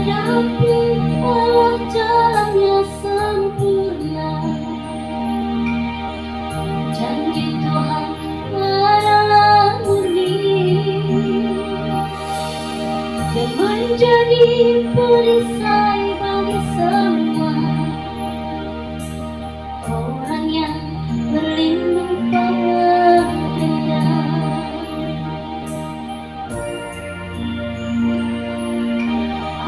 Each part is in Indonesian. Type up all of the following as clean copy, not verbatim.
Adapun Allah jalannya sempurna, janji Tuhan adalah murni dan menjadi perisai bagi semua orang yang berlindung padanya.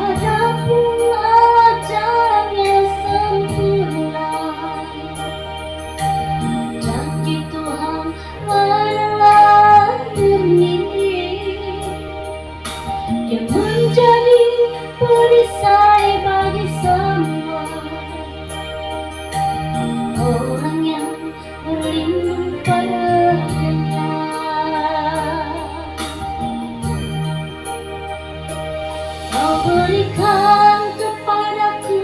Adapun Allah jalannya sempurna, janji Tuhan adalah murni yang menjadi perisai bagi semua orang yang berlindung padanya. Kau berikan kepadaku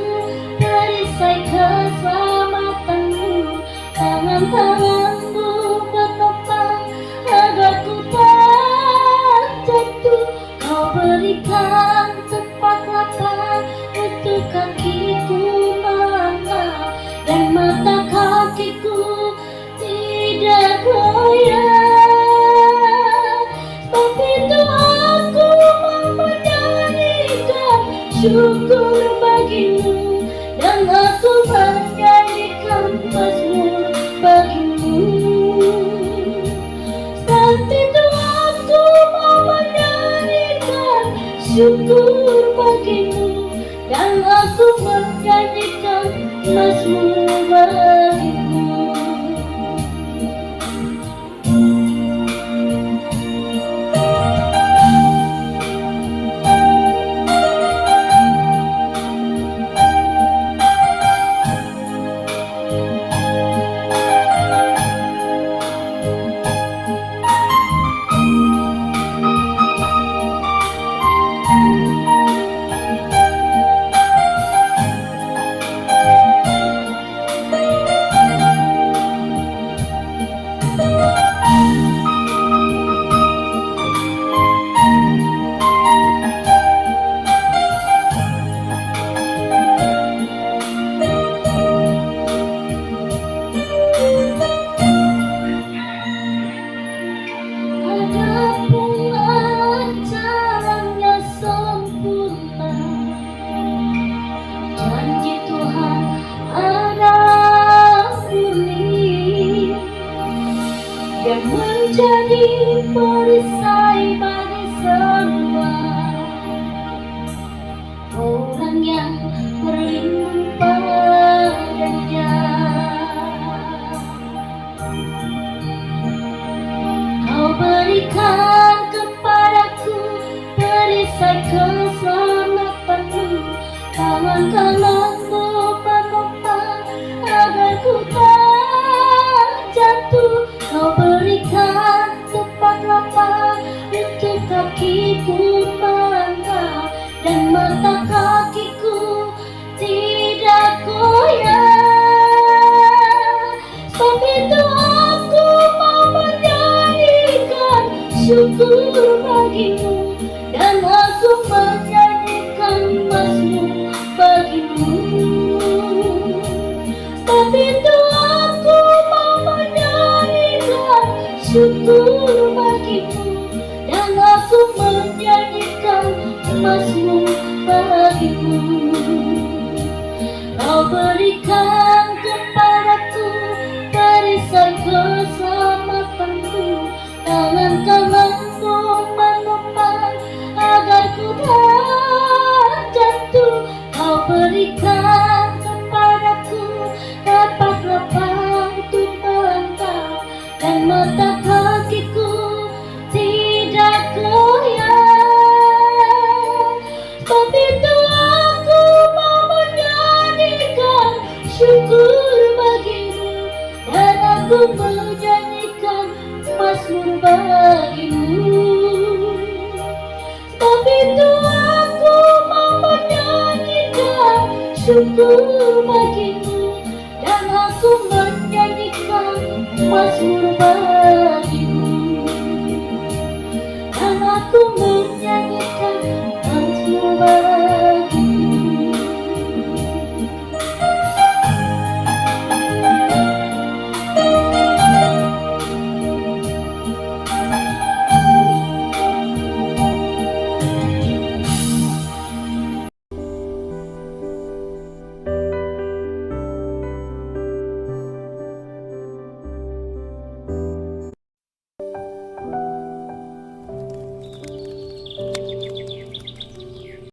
perisai keselamatanmu, tangan-tanganmu penopang agar ku tak jatuh. Kau berikan tempat lapang untuk kakiku melangkah, dan mata kakiku tidak goyah. Sebab itu aku mau menyanyikan syukur bagimu, dan aku menyanyikan mazmur bagimu. Saat itu aku mau menyanyikan syukur bagimu, dan aku menyanyikan mazmur bagimu. Adapun Allah jalannya sempurna, janji Tuhan adalah murni yang menjadi perisai bagi semua orang yang berlindung padanya. Kau berikan kepadaku perisai keselamatanmu, tangan-tanganmu penopang agar ku tak jatuh. Kau berikan tempat lapang untuk kakiku melangkah, dan mata kakiku tidak goyah. Sebab itu aku mau menyanyikan syukur bagimu, dan aku menyanyikan mazmur bagimu. Sebab itu aku mau menyanyikan syukur bagimu, dan aku menyanyikan mazmur bagimu. Kau berikan kepadaku perisai keselamatanmu, tangan-tanganmu menopang agar ku tak jatuh. Kau berikan kepadaku tapak lapang untuk melangkah, dan mata kakiku tidak goyah. Sebab itu aku mau menyanyikan syukur bagimu, dan aku menyanyikan mazmur bagimu. Sebab itu aku mau menyanyikan syukur bagimu, dan aku menyanyikan mazmur bagimu. Dan aku menyanyikan mazmur bagimu.